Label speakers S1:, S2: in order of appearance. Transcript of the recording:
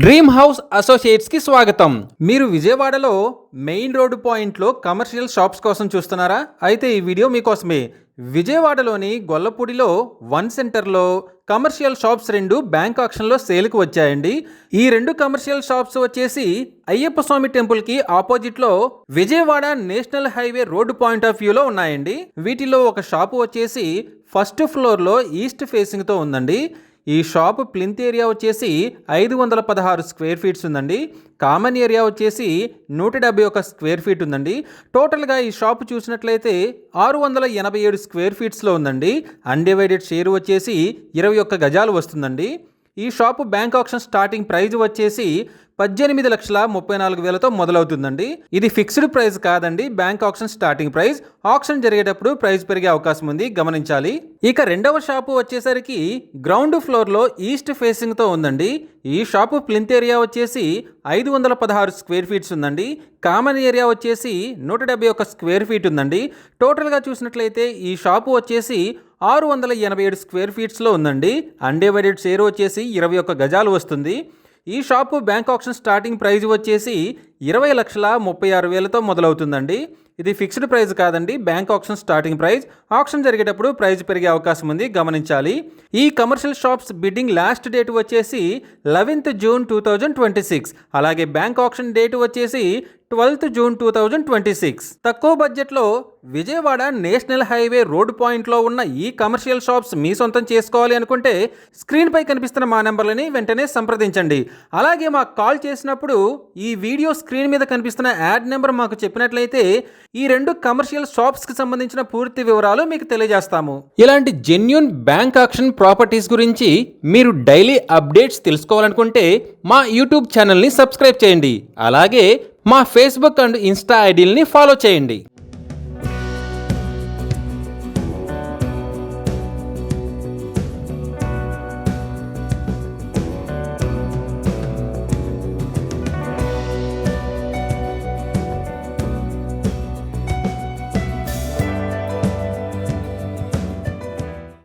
S1: Dream house associates కి స్వాగతం. మీరు విజయవాడలో మెయిన్ రోడ్డు పాయింట్లో కమర్షియల్ షాప్స్ కోసం చూస్తున్నారా? అయితే ఈ వీడియో మీకోసమే. విజయవాడలోని గొల్లపూడిలో వన్ సెంటర్లో కమర్షియల్ షాప్స్ రెండు బ్యాంక్ ఆక్షన్లో సేల్కి వచ్చాయండి. ఈ రెండు కమర్షియల్ షాప్స్ వచ్చేసి అయ్యప్ప స్వామి టెంపుల్కి ఆపోజిట్లో Vijayawada national highway road point of వ్యూలో ఉన్నాయండి. వీటిలో ఒక షాపు వచ్చేసి ఫస్ట్ ఫ్లోర్లో ఈస్ట్ ఫేసింగ్తో ఉందండి. ఈ షాప్ ప్లింత్ ఏరియా వచ్చేసి 516 స్క్వేర్ ఫీట్స్ ఉందండి. కామన్ ఏరియా వచ్చేసి 171 స్క్వేర్ ఫీట్ ఉందండి. టోటల్గా ఈ షాప్ చూసినట్లయితే 687 స్క్వేర్ ఫీట్స్లో ఉందండి. అన్డివైడెడ్ షేర్ వచ్చేసి 21 గజాలు వస్తుందండి. ఈ shop bank auction starting prize వచ్చేసి 18,34,000తో మొదలవుతుందండి. ఇది ఫిక్స్డ్ ప్రైస్ కాదండి, bank auction starting price. Auction జరిగేటప్పుడు ప్రైస్ పెరిగే అవకాశం ఉంది, గమనించాలి. ఇక రెండవ షాపు వచ్చేసరికి గ్రౌండ్ ఫ్లోర్లో ఈస్ట్ ఫేసింగ్తో ఉందండి. ఈ షాపు ప్లింత్ ఏరియా వచ్చేసి 516 స్క్వేర్ ఫీట్స్ ఉందండి. కామన్ ఏరియా వచ్చేసి 171 స్క్వేర్ ఫీట్ ఉందండి. టోటల్గా చూసినట్లయితే ఈ షాపు వచ్చేసి 687 స్క్వేర్ ఫీట్స్లో ఉందండి. అన్డివైడెడ్ షేర్ వచ్చేసి 21 గజాలు వస్తుంది. ఈ shop bank auction starting prize వచ్చేసి 20,36,000తో మొదలవుతుందండి. ఇది ఫిక్స్డ్ ప్రైస్ కాదండి, bank auction starting price. Auction జరిగేటప్పుడు ప్రైస్ పెరిగే అవకాశం ఉంది, గమనించాలి. ఈ commercial shops bidding last date వచ్చేసి 11th జూన్ 2026. అలాగే బ్యాంక్ ఆక్షన్ డేట్ వచ్చేసి 12th జూన్ 2026. తక్కువ బడ్జెట్లో విజయవాడ నేషనల్ హైవే రోడ్ పాయింట్లో ఉన్న ఈ కమర్షియల్ షాప్స్ మీ సొంతం చేసుకోవాలి అనుకుంటే స్క్రీన్పై కనిపిస్తున్న మా నెంబర్లని వెంటనే సంప్రదించండి. అలాగే మాకు కాల్ చేసినప్పుడు ఈ వీడియో స్క్రీన్ మీద కనిపిస్తున్న యాడ్ నెంబర్ మాకు చెప్పినట్లయితే ఈ రెండు కమర్షియల్ షాప్స్కి సంబంధించిన పూర్తి వివరాలు మీకు తెలియజేస్తాము. ఇలాంటి జెన్యూన్ బ్యాంక్ ఆక్షన్ ప్రాపర్టీస్ గురించి మీరు డైలీ అప్డేట్స్ తెలుసుకోవాలనుకుంటే మా యూట్యూబ్ ఛానల్ని సబ్స్క్రైబ్ చేయండి. అలాగే మా ఫేస్బుక్ అండ్ ఇన్స్టా ఐడీలని ఫాలో చేయండి.